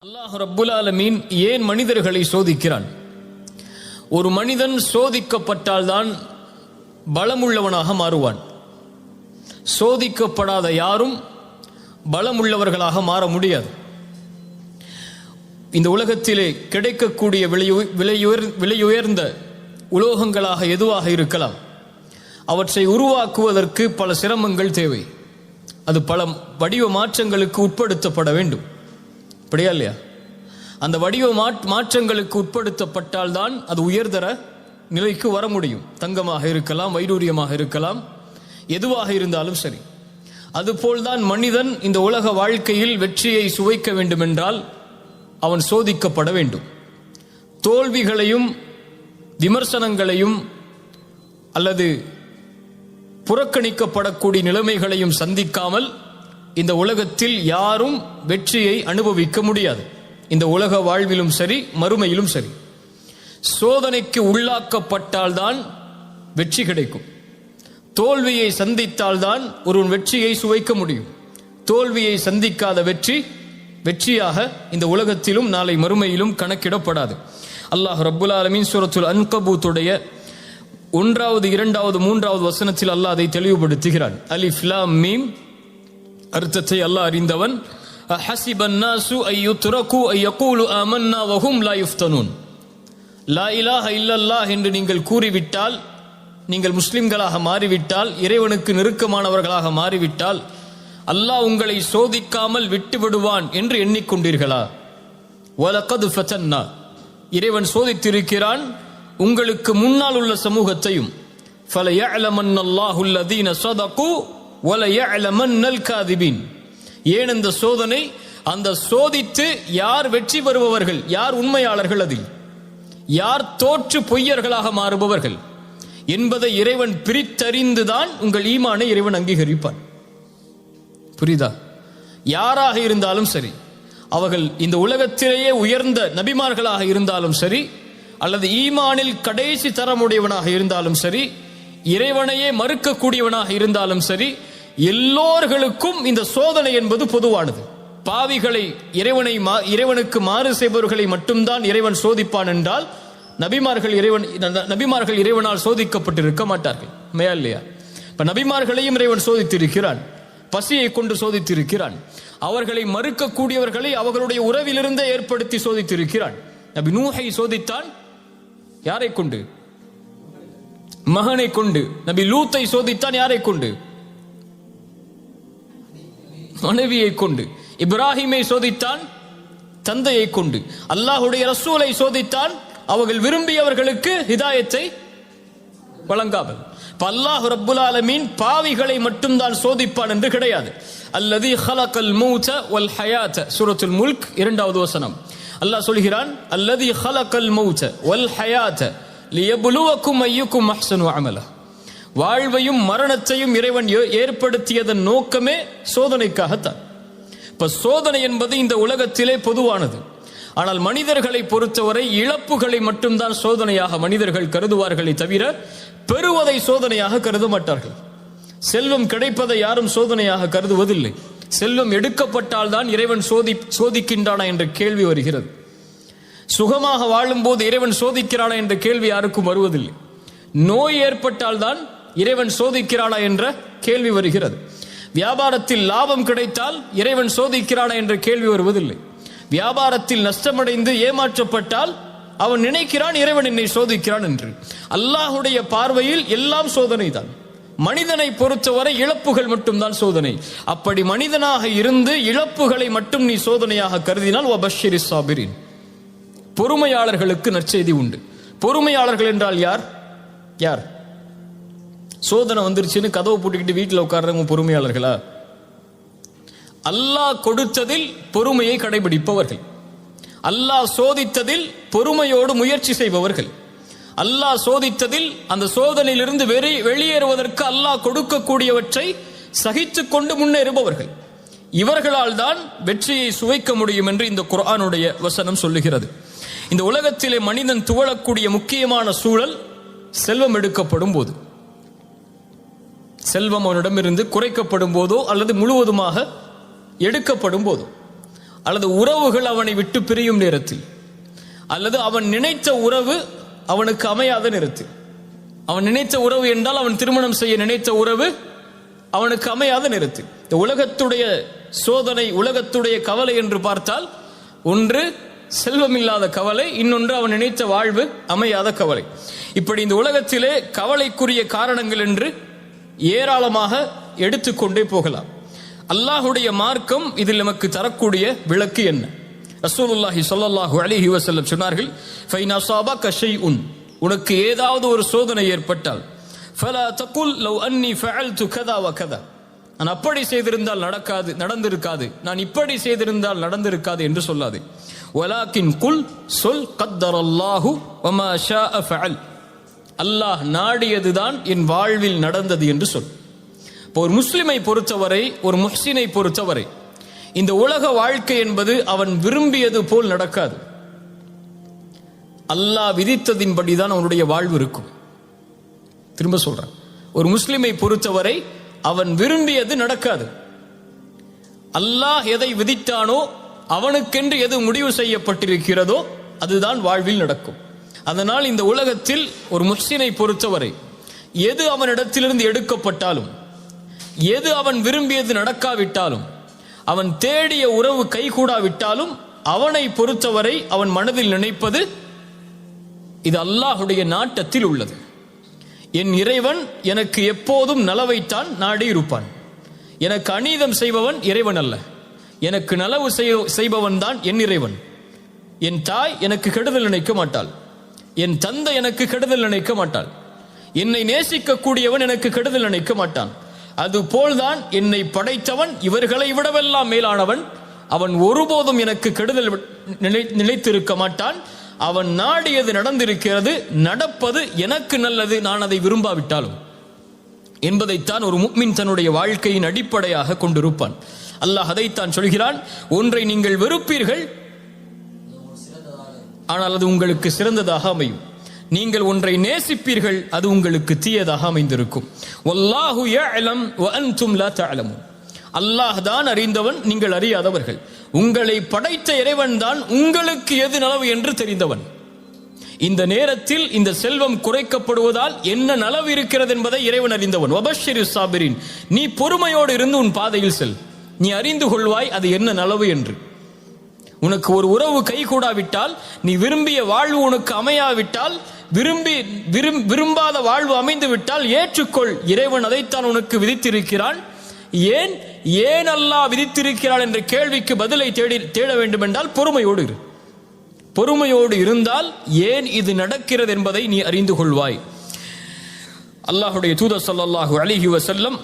அல்லாஹ் ரப்புல் ஆலமீன் ஏன் மனிதர்களை சோதிக்கிறான்? ஒரு மனிதன் சோதிக்கப்பட்டால்தான் பலமுள்ளவனாக மாறுவான். சோதிக்கப்படாத யாரும் பலமுள்ளவர்களாக மாற முடியாது. இந்த உலகத்திலே கிடைக்கக்கூடிய விலையுயர்ந்த உலோகங்களாக எதுவாக இருக்கலாம், அவற்றை உருவாக்குவதற்கு பல சிரமங்கள் தேவை. அது பல வடிவ மாற்றங்களுக்கு உட்படுத்தப்பட வேண்டும். அப்படியா இல்லையா? அந்த வடிவ மாற்றங்களுக்கு உட்படுத்தப்பட்டால் தான் அது உயர்தர நிலைக்கு வர முடியும். தங்கமாக இருக்கலாம், வைடூரியமாக இருக்கலாம், எதுவாக இருந்தாலும் சரி. அதுபோல்தான் மனிதன் இந்த உலக வாழ்க்கையில் வெற்றியை சுவைக்க வேண்டுமென்றால் அவன் சோதிக்கப்பட வேண்டும். தோல்விகளையும் விமர்சனங்களையும் அல்லது புறக்கணிக்கப்படக்கூடிய நிலைமைகளையும் சந்திக்காமல் இந்த உலகத்தில் யாரும் வெற்றியை அனுபவிக்க முடியாது. இந்த உலக வாழ்விலும் சரி, மறுமையிலும் சரி. சோதனைக்கு உள்ளாக்கப்பட்டால்தான் வெற்றி கிடைக்கும். தோல்வியை சந்தித்தால்தான் ஒருவன் வெற்றியை சுவைக்க முடியும். தோல்வியை சந்திக்காத வெற்றியாக இந்த உலகத்திலும் நாளை மறுமையிலும் கணக்கிடப்படாது. அல்லாஹ் ரப்புல் ஆலமீன் சூரத்துல் அன்கபூத்துடைய 1வது 2வது 3வது வசனத்தில் அல்லாஹ் அதை தெளிவுபடுத்துகிறான். அலிஃப் லாம் மீம் அர்த்தத்தை அல்லாஹ் அறிந்தவன். ஹஸிபன் நாசு அய்யுத்ரகு அய்யகூலு ஆமன்னா வஹும் லா யுஃப்தனூன். லா இலாஹ இல்லல்லாஹ் என்று நீங்கள் கூறிவிட்டால், நீங்கள் முஸ்லிம்களாக மாறிவிட்டால், இறைவனுக்கு நெருக்கமானவர்களாக மாறிவிட்டால், அல்லாஹ் உங்களை சோதிக்காமல் விட்டு விடுவான் என்று எண்ணிக்கொண்டீர்களா? வலகத் ஃபதன்னா, இறைவன் சோதித்திருக்கிறான் உங்களுக்கு முன்னால் உள்ள சமூகத்தையும். ஃபலயஅலமன்னல்லாஹு அல்லதீன ஸதகு வலயஅலமன்னல் காதிபீன். ஏன் இந்த சோதனை? அந்த சோதித்து யார் வெற்றி பெறுபவர்கள், யார் உண்மையாளர்கள், அதில் யார் தோற்று பொய்யர்களாக மாறுபவர்கள் என்பதை இறைவன் பிரித்தறிந்துதான் உங்கள் ஈமானை இறைவன் அங்கீகரிப்பான். புரியுதா? யாராக இருந்தாலும் சரி, அவர்கள் இந்த உலகத்திலேயே உயர்ந்த நபிமார்களாக இருந்தாலும் சரி, அல்லது ஈமானில் கடைசி தரமுடையவனாக இருந்தாலும் சரி, இறைவனையே மறுக்கக்கூடியவனாக இருந்தாலும் சரி, எல்லோர்களுக்கும் இந்த சோதனை என்பது பொதுவானது. பாவிகளை, இறைவனுக்கு மாறு செய்பவர்களை மட்டும்தான் இறைவன் சோதிப்பான் என்றால் நபிமார்கள் இறைவனால் சோதிக்கப்பட்டிருக்க மாட்டார்கள். மேயா இல்லையா? இப்ப நபிமார்களையும் இறைவன் சோதித்திருக்கிறான், பசியை கொண்டு சோதித்திருக்கிறான், அவர்களை மறுக்கக்கூடியவர்களை அவர்களுடைய உறவிலிருந்தே ஏற்படுத்தி சோதித்திருக்கிறான். நபி நூஹை சோதித்தான், யாரை கொண்டு? மகனை கொண்டு. நபி லூத்தை சோதித்தான், யாரை கொண்டு? மனைவியை கொண்டு. இப்ராஹிமை சோதித்தான், தந்தையை கொண்டு. அல்லாஹுடைய ரசூலை சோதித்தான், அவர்கள் விரும்பியவர்களுக்கு ஹிதாயத்தை வழங்காமல். அல்லாஹ் ரப்புல் ஆலமீன் பாவிகளை மட்டும்தான் சோதிப்பான் என்று கிடையாது. அல்லதி ஹலகல் மௌத வல் ஹயாத, சூரத்துல் முல்க் 2வது வசனம். அல்லாஹ் சொல்கிறான், அல்லதி ஹலகல் மௌத வல் ஹயாத லியப்லுவக்கும் அய்யுக்கும் அஹ்ஸனு அமலா. வாழ்வையும் மரணத்தையும் இறைவன் ஏற்படுத்தியதன் நோக்கமே சோதனைக்காகத்தான். இப்ப சோதனை என்பது இந்த உலகத்திலே பொதுவானது. ஆனால் மனிதர்களை பொறுத்தவரை இழப்புகளை மட்டும்தான் சோதனையாக மனிதர்கள் கருதுவார்களே தவிர பெறுவதை சோதனையாக கருத மாட்டார்கள். செல்வம் கிடைப்பதை யாரும் சோதனையாக கருதுவதில்லை. செல்வம் எடுக்கப்பட்டால் தான் இறைவன் சோதிக்கின்றானா என்ற கேள்வி வருகிறது. சுகமாக வாழும் போது இறைவன் சோதிக்கிறானா என்ற கேள்வி யாருக்கும் வருவதில்லை. நோய் ஏற்பட்டால் தான் இறைவன் சோதிக்கிறானா என்ற கேள்வி வருகிறது. வியாபாரத்தில் லாபம் கிடைத்தால் இறைவன் சோதிக்கிறானா என்ற கேள்வி வருவதில்லை. வியாபாரத்தில் நஷ்டமடைந்து ஏமாற்றப்பட்டால் அவன் நினைக்கிறான் இறைவன் என்னை சோதிக்கிறான் என்று. அல்லாஹுடைய பார்வையில் எல்லாம் சோதனை தான். மனிதனை பொறுத்தவரை இழப்புகள் மட்டும்தான் சோதனை. அப்படி மனிதனாக இருந்து இழப்புகளை மட்டும் நீ சோதனையாக கருதினால் வபஷ்ஷிரி சாபிரின், பொறுமையாளர்களுக்கு நற்செய்தி உண்டு. பொறுமையாளர்கள் என்றால் யார்? யார்? சோதனை வந்துருச்சுன்னு கதவை பூட்டிக்கிட்டு வீட்டில் உட்கார்றவங்க பொறுமையாளர்களா? அல்லாஹ் கொடுத்ததில் பொறுமையை கடைபிடிப்பவர்கள், அல்லாஹ் சோதித்ததில் பொறுமையோடு முயற்சி செய்பவர்கள், அல்லாஹ் சோதித்ததில் அந்த சோதனையிலிருந்து வெளியேறுவதற்கு அல்லாஹ் கொடுக்கக்கூடியவற்றை சகித்துக் கொண்டு முன்னேறுபவர்கள், இவர்களால் தான் வெற்றியை சுவைக்க முடியும் என்று இந்த குர்ஆனுடைய வசனம் சொல்லுகிறது. இந்த உலகத்திலே மனிதன் துவளக்கூடிய முக்கியமான சூழல் செல்வம் எடுக்கப்படும் போது, செல்வம் அவனிடமிருந்து குறைக்கப்படும் போதோ அல்லது முழுவதுமாக எடுக்கப்படும் போதோ, அல்லது உறவுகள் அவனை விட்டு பிரியும் நேரத்தில், அல்லது அவன் நினைத்த உறவு அவனுக்கு அமையாத நேரத்தில். அவன் நினைத்த உறவு என்றால் அவன் திருமணம் செய்ய நினைத்த உறவு அவனுக்கு அமையாத நேரத்தில். இந்த உலகத்துடைய சோதனை, உலகத்துடைய கவலை என்று பார்த்தால், ஒன்று செல்வமில்லாத கவலை, இன்னொன்று அவன் நினைத்த வாழ்வு அமையாத கவலை. இப்படி இந்த உலகத்திலே கவலைக்குரிய காரணங்கள் என்று ஏராளமாக எடுத்துக்கொண்டே போகலாம். அல்லாஹுடைய மார்க்கம் இதில் நமக்கு தரக்கூடிய விளக்கு என்ன? ரசூலுல்லாஹி ஸல்லல்லாஹு அலைஹி வஸல்லம் சொன்னார்கள், ஃபைன் அஸாபக ஷைஉன், உனக்கு ஏதாவது ஒரு சோதனை ஏற்பட்டால், ஃபலா தகுல் லவ் அன்னி ஃபஅல்து கதா வ கதா, நான் அப்படி செய்திருந்தால் நடந்திருக்காது, நான் இப்படி செய்திருந்தால் நடந்திருக்காது என்று சொல்லாது. வலாக்கின் குல், சொல், கத்தரல்லாஹு வமா ஷாஅ ஃபஅல், அல்லாஹ் நாடியதுதான் என் வாழ்வில் நடந்தது என்று சொல். இப்போ ஒரு முஸ்லிமை பொறுத்தவரை, ஒரு முஹ்சினை பொறுத்தவரை, இந்த உலக வாழ்க்கை என்பது அவன் விரும்பியது போல் நடக்காது. அல்லாஹ் விதித்ததின்படிதான் அவனுடைய வாழ்வு இருக்கும். திரும்ப சொல்றேன், ஒரு முஸ்லிமை பொறுத்தவரை அவன் விரும்பியது நடக்காது. அல்லாஹ் எதை விதித்தானோ, அவனுக்கென்று எது முடிவு செய்யப்பட்டிருக்கிறதோ அதுதான் வாழ்வில் நடக்கும். அதனால் இந்த உலகத்தில் ஒரு முஹ்சினை பொறுத்தவரை எது அவனிடத்திலிருந்து எடுக்கப்பட்டாலும், எது அவன் விரும்பியது நடக்காவிட்டாலும், அவன் தேடிய உறவு கைகூடாவிட்டாலும், அவனை பொறுத்தவரை அவன் மனதில் நினைப்பது, இது அல்லாஹுடைய நாட்டத்தில் உள்ளது. என் இறைவன் எனக்கு எப்போதும் நலவைத்தான் நாடி இருப்பான். எனக்கு அநீதம் செய்பவன் இறைவன் அல்ல, எனக்கு நலவு செய்பவன் தான் என் இறைவன். என் தாய் எனக்கு கெடுதல் நினைக்க மாட்டாள், என் தந்தை எனக்கு கெடுதல் நினைக்க மாட்டாள், என்னை நேசிக்க கூடியவன் எனக்கு கெடுதல் நினைக்க மாட்டான். அதுபோல்தான் என்னை படைத்தவன் இவர்களை விடவெல்லாம் மேலானவன், அவன் ஒருபோதும் எனக்கு கெடுதல் நினைத்திருக்க மாட்டான். அவன் நாடியது நடந்திருக்கிறது, நடப்பது எனக்கு நல்லது, நான் அதை விரும்பாவிட்டாலும் என்பதைத்தான் ஒரு முஃமின் தன்னுடைய வாழ்க்கையின் அடிப்படையாக கொண்டிருப்பான். அல்லாஹ் அதைத்தான் சொல்கிறான், ஒன்றை நீங்கள் வெறுப்பீர்கள், ஆனால் அது உங்களுக்கு சிறந்ததாக அமையும். நீங்கள் ஒன்றை நேசிப்பீர்கள், அது உங்களுக்கு தீயதாக அமைந்திருக்கும். வல்லாஹு யஅலம் வ அன்தும் லா தஅலமூன், அல்லாஹ் தான் அறிந்தவன், நீங்கள் அறியாதவர்கள். உங்களை படைத்த இறைவன் தான் உங்களுக்கு எது நலவு என்று தெரிந்தவன். இந்த நேரத்தில் இந்த செல்வம் குறைக்கப்படுவதால் என்ன நலவு இருக்கிறது என்பதை இறைவன் அறிந்தவன். வபஷ்ஷிரு சாபிரின், நீ பொறுமையோடு இருந்து உன் பாதையில் செல், நீ அறிந்து கொள்வாய் அது என்ன நலவு என்று. உனக்கு ஒரு உறவு கைகூடாவிட்டால், நீ விரும்பிய வாழ்வு உனக்கு அமையாவிட்டால், விரும்பாத வாழ்வு அமைந்து விட்டால் ஏற்றுக்கொள், இறைவன் அதைத்தான் உனக்கு விதித்திருக்கிறான். ஏன் அல்லாஹ் விதித்திருக்கிறான் என்ற கேள்விக்கு பதிலை தேட வேண்டும் என்றால் பொறுமையோடு இரு. பொறுமையோடு இருந்தால் ஏன் இது நடக்கிறது என்பதை நீ அறிந்து கொள்வாய். அல்லாஹுடைய தூதர் ஸல்லல்லாஹு அலைஹி வஸல்லம்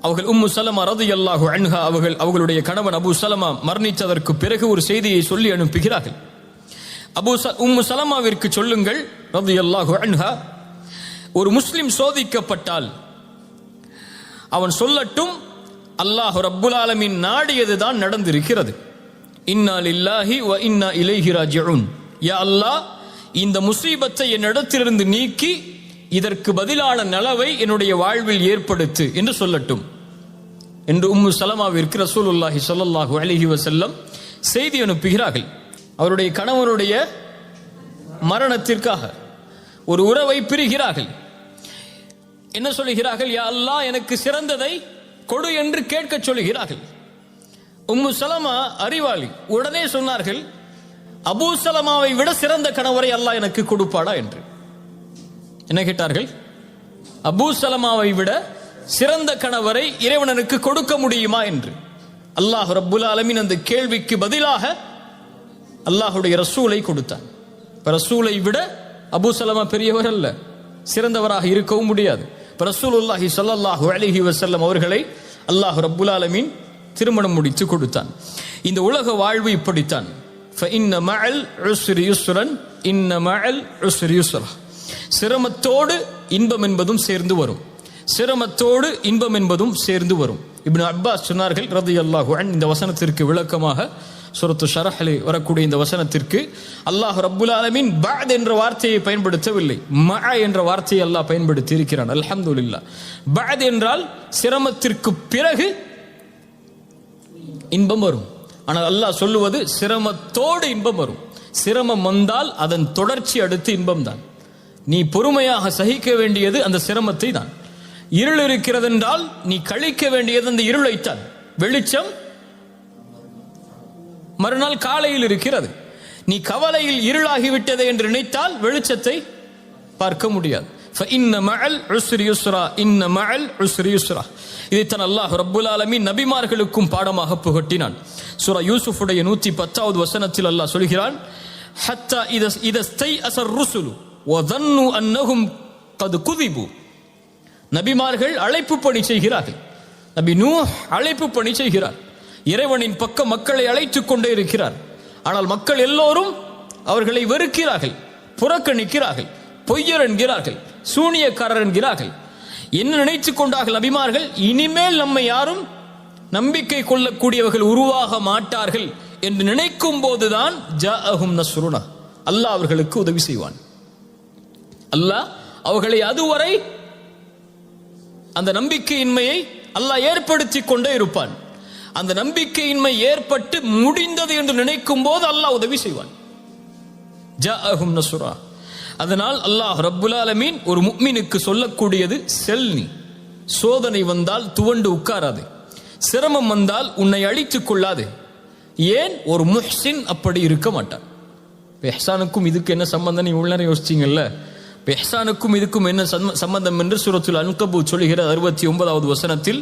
அவர்கள் உம்மு சலமா ரலியல்லாஹு அன்ஹா அவர்களுடைய கணவன் அபூ சலமா மரணித்ததற்கு பிறகு ஒரு செய்தியை சொல்லி அனுப்புகிறார்கள். உம்மு சலமாவிற்கு சொல்லுங்கள் ரலியல்லாஹு அன்ஹா, ஒரு முஸ்லிம் சோதிக்கப்பட்டால் அவன் சொல்லட்டும், அல்லாஹ் ரப்புல் ஆலமீன் நாடியதுதான் நடந்திருக்கிறது. இன்னா லில்லாஹி வ இன்னா இலைஹி ராஜிஊன், யா அல்லாஹ் இந்த முசீபத்தை என்னிடத்திலிருந்து நீக்கி இதற்கு பதிலான நலவை என்னுடைய வாழ்வில் ஏற்படுத்து என்று சொல்லட்டும் என்று உம்மு சலமாவிற்கு ரசூலுல்லாஹி ஸல்லல்லாஹு அலைஹி வஸல்லம் செய்தி அனுப்புகிறார்கள். அவருடைய கணவனுடைய மரணத்திற்காக ஒரு உறவை பிரிகிறார்கள். என்ன சொல்லுகிறார்கள்? யா அல்லாஹ் எனக்கு சிறந்ததை கொடு என்று கேட்க சொல்லுகிறார்கள். உம்மு சலமா அறிவாளி, உடனே சொன்னார்கள், அபூ சலமாவை விட சிறந்த கணவரை அல்லாஹ் எனக்கு கொடுப்பாடா என்று. என்ன கேட்டார்கள்? அபூ சலமாவை விட சிறந்த கணவரை இறைவனுக்கு கொடுக்க முடியுமா என்று. அல்லாஹ் ரப்புல் ஆலமீன் அந்த கேள்விக்கு பதிலாக அல்லாஹுடைய ரசூலை கொடுத்தான். ரசூலை விட அபூ சலமா பெரியவர் அல்ல, சிறந்தவராக இருக்கவும் முடியாது. ரசூலுல்லாஹி ஸல்லல்லாஹு அலைஹி வஸல்லம் அவர்களை அல்லாஹ் ரப்புல் ஆலமீன் திருமணம் முடித்து கொடுத்தான். இந்த உலக வாழ்வு இப்படித்தான். ஃபஇன்ன மஅல் உஸ்ரி யுஸ்ரன் இன்ன மஅல் உஸ்ரி யுஸ்ரா, சிரமத்தோடு இன்பம் என்பதும் சேர்ந்து வரும், சிரமத்தோடு இன்பம் என்பதும் சேர்ந்து வரும். இப்னு அப்பாஸ் சொன்னார்கள் ரலியல்லாஹு அன்ஹு, இந்த வசனத்திற்கு விளக்கமாக சூரத்து ஷரஹ்லே வரக்கூடிய இந்த வசனத்திற்கு அல்லாஹ் ரப்புல் ஆலமீன் பஅத் என்ற வார்த்தையை பயன்படுத்தவில்லை, மஅ என்ற வார்த்தையை அல்லாஹ் பயன்படுத்தி இருக்கிறான். அல்ஹம்துலில்லாஹ். பஅத் என்றால் சிரமத்திற்கு பிறகு இன்பம் வரும், ஆனால் அல்லாஹ் சொல்லுவது சிரமத்தோடு இன்பம் வரும். சிரமம் வந்தால் அதன் தொடர்ச்சி அடுத்து இன்பம் தான். நீ பொறுமையாக சகிக்க வேண்டியது அந்த சிரமத்தை தான். இருள் இருக்கிறது என்றால் நீ கழிக்க வேண்டியது அந்த இருளைத்தான். வெளிச்சம் மறுநாள் காலையில் இருக்கிறது. நீ கவலையில் இருளாகிவிட்டது என்று நினைத்தால் வெளிச்சத்தை பார்க்க முடியாது. இதைத்தான் அல்லாஹ் ரப்புல் ஆலமீன் நபிமார்களுக்கும் பாடமாக புகட்டினான். சூரா யூசுஃபுடைய 110வது வசனத்தில் அல்லாஹ் சொல்கிறான், ஹத்தா இதஸ்தைஅஸர் ருசுலு வதன்னு அன்னஹும் கத் குதிபு. நபிமார்கள் அழைப்பு பணி செய்கிறார்கள். நபி நூஹ் அழைப்பு பணி செய்கிறார். இறைவனின் பக்கம் மக்களை அழைத்துக் கொண்டே இருக்கிறார். ஆனால் மக்கள் எல்லோரும் அவர்களை வெறுக்கிறார்கள், புறக்கணிக்கிறார்கள், பொய்யர் என்கிறார்கள், சூனியக்காரர் என்கிறார்கள். என்ன நினைத்துக் கொண்டார்கள் நபிமார்கள்? இனிமேல் நம்மை யாரும் நம்பிக்கை கொள்ளக்கூடியவர்கள் உருவாக மாட்டார்கள் என்று நினைக்கும் போதுதான் ஜாஅஹும் நஸ்ருனா, அல்லாஹ் அவர்களுக்கு உதவி செய்வான். அல்லாஹ் அவர்களை அதுவரை அந்த நம்பிக்கையின்மையை அல்லாஹ் ஏற்படுத்தி கொண்டே இருப்பான். அந்த நம்பிக்கையின்மை ஏற்பட்டு முடிந்தது என்று நினைக்கும் போது அல்லாஹ் உதவி செய்வான். ஜாஅஹும் நஸ்ருனா. அதனால் அல்லாஹ் ரப்புல் ஆலமீன் ஒரு முஃமினுக்கு சொல்லக்கூடியது, செல்னி சோதனை வந்தால் துவண்டு உட்காராது, சிரமம் வந்தால் உன்னை அழித்துக் கொள்ளாது. ஏன்? ஒரு முஹ்சின் அப்படி இருக்க மாட்டான். இஹ்சானுக்கும் இதுக்கு என்ன சம்பந்தம்? நீ உள்ள யோசிச்சீங்கல்ல, இஹ்சானுக்கும் இதுக்கும் என்ன சம்பந்தம் என்று சூரத்துல் அன்கபூத் சொல்லுகிற 69வது வசனத்தில்,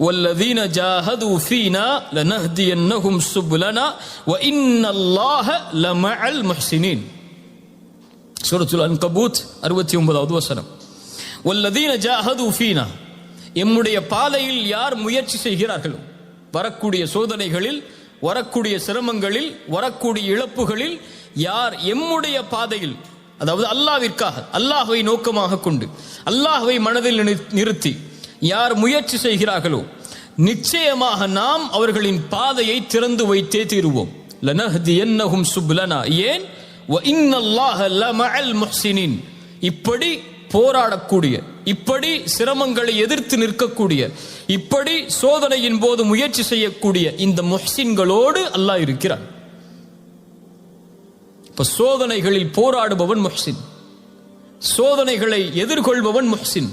வல்லதீன ஜாஹது ஃபீனா லனஹ்தியன்னஹும் சுபுலனா வ இன்னல்லாஹ லமஅல் முஹ்சினீன். சூரத்துல் அன்கபூத் 69வது வசனம். வல்லதீன ஜாஹது ஃபீனா, எம்முடைய பாதையில் யார் முயற்சி செய்கிறார்களோ, வரக்கூடிய சோதனைகளில், வரக்கூடிய சிரமங்களில், வரக்கூடிய இழப்புகளில் யார் எம்முடைய பாதையில், அதாவது அல்லாஹ்விற்காக, அல்லாஹ்வை நோக்கமாக கொண்டு, அல்லாஹ்வை மனதில் நிறுத்தி யார் முயற்சி செய்கிறார்களோ, நிச்சயமாக நாம் அவர்களின் பாதையை திறந்து வைத்தே தீருவோம். லனஹ்தியன்னஹும் சுபுலனா. ஏன்? வ இன்னல்லாஹ லமஅல் முஹ்சினீன். இப்படி போராடக்கூடிய, இப்படி சிரமங்களை எதிர்த்து நிற்கக்கூடிய, இப்படி சோதனையின் போது முயற்சி செய்யக்கூடிய இந்த முஹ்சின்களோடு அல்லாஹ் இருக்கிறான். இப்ப சோதனைகளில் போராடுபவன் முஹ்சின், சோதனைகளை எதிர்கொள்பவன் முஹ்சின்,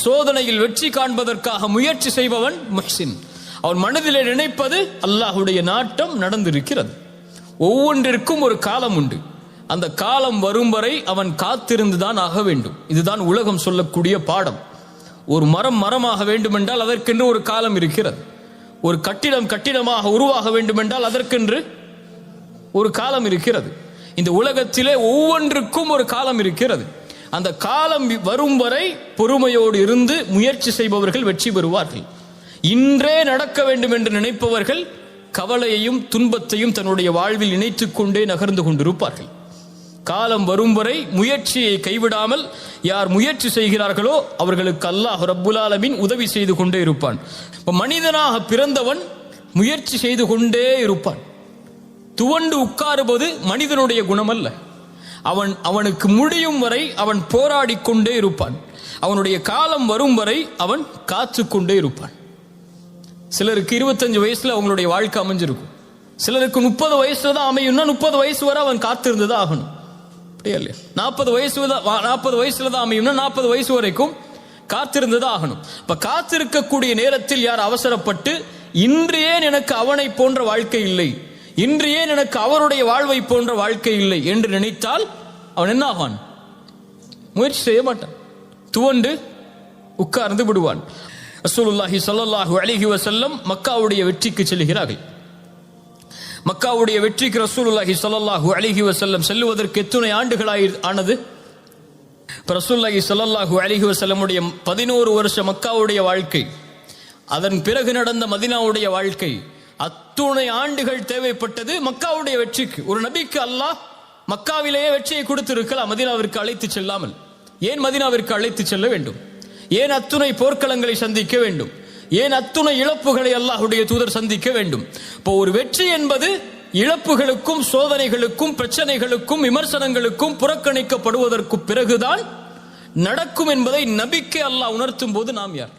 சோதனையில் வெற்றி காண்பதற்காக முயற்சி செய்பவன் முஹ்சின். அவன் மனதிலே நினைப்பது அல்லாஹ்வுடைய நாட்டம் நடந்திருக்கிறது. ஒவ்வொன்றிற்கும் ஒரு காலம் உண்டு. அந்த காலம் வரும் வரை அவன் காத்திருந்துதான் ஆக வேண்டும். இதுதான் உலகம் சொல்லக்கூடிய பாடம். ஒரு மரம் மரமாக வேண்டுமென்றால் அதற்கென்று ஒரு காலம் இருக்கிறது. ஒரு கட்டிடம் கட்டிடமாக உருவாக வேண்டுமென்றால் அதற்கென்று ஒரு காலம் இருக்கிறது. இந்த உலகத்திலே ஒவ்வொன்றுக்கும் ஒரு காலம் இருக்கிறது. அந்த காலம் வரும் வரை பொறுமையோடு இருந்து முயற்சி செய்பவர்கள் வெற்றி பெறுவார்கள். இன்றே நடக்க வேண்டும் என்று நினைப்பவர்கள் கவலையையும் துன்பத்தையும் தன்னுடைய வாழ்வில் இணைத்துக் கொண்டே நகர்ந்து கொண்டிருப்பார்கள். காலம் வரும் வரை முயற்சியை கைவிடாமல் யார் முயற்சி செய்கிறார்களோ அவர்களுக்கு அல்லாஹ் ரப்புல் ஆலமீன் உதவி செய்து கொண்டே இருப்பான். மனிதனாக பிறந்தவன் முயற்சி செய்து கொண்டே இருப்பான். துவண்டு உட்காருவது மனிதனுடைய குணம் அல்ல. அவனுக்கு முடியும் வரை அவன் போராடி கொண்டே இருப்பான். அவனுடைய காலம் வரும் வரை அவன் காத்து கொண்டே இருப்பான். சிலருக்கு 25 வயசுல அவங்களுடைய வாழ்க்கை அமைஞ்சிருக்கும். சிலருக்கு 30 வயசுல தான் அமையும்னா 30 வயசு வரை அவன் காத்திருந்துதான் ஆகணும். அப்படியே இல்லையா? 40 வயசுல தான் அமையும்னா 40 வயசு வரைக்கும் காத்திருந்துதான் ஆகணும். இப்ப காத்திருக்கக்கூடிய நேரத்தில் யார் அவசரப்பட்டு இன்று ஏன் எனக்கு அவனை போன்ற வாழ்க்கை இல்லை, இன்று ஏன் எனக்கு அவருடைய வாழ்வை போன்ற வாழ்க்கை இல்லை என்று நினைத்தால் அவன் என்ன ஆவான்? முயற்சி செய்ய மாட்டான், துவண்டு உட்கார்ந்து விடுவான். ரசூலுல்லாஹி ஸல்லல்லாஹு அலைஹி வஸல்லம் மக்காவுடைய வெற்றிக்கு செல்கிறார்கள். மக்காவுடைய வெற்றிக்கு ரசூலுல்லாஹி ஸல்லல்லாஹு அலைஹி வஸல்லம் செல்லுவதற்கு எத்தனை ஆண்டுகள் ஆனது? ரசூலுல்லாஹி ஸல்லல்லாஹு அலைஹி வஸல்லமுடைய 11 வருஷ மக்காவுடைய வாழ்க்கை, அதன் பிறகு நடந்த மதீனாவுடைய வாழ்க்கை, அத்துணை ஆண்டுகள் தேவைப்பட்டது மக்காவுடைய வெற்றிக்கு. ஒரு நபிக்கு அல்லாஹ் மக்காவிலேயே வெற்றியை கொடுத்திருக்கலாம், மதீனாவிற்கு அழைத்து செல்லாமல். ஏன் மதீனாவிற்கு அழைத்து செல்ல வேண்டும்? ஏன் அத்துணை போர்க்களங்களை சந்திக்க வேண்டும்? ஏன் அத்துணை இழப்புகளை அல்லாஹ்வுடைய தூதர் சந்திக்க வேண்டும்? இப்போ ஒரு வெற்றி என்பது இழப்புகளுக்கும் சோதனைகளுக்கும் பிரச்சனைகளுக்கும் விமர்சனங்களுக்கும் புறக்கணிக்கப்படுவதற்கு பிறகுதான் நடக்கும் என்பதை நபிக்கு அல்லாஹ் உணர்த்தும் போது நாம் யார்?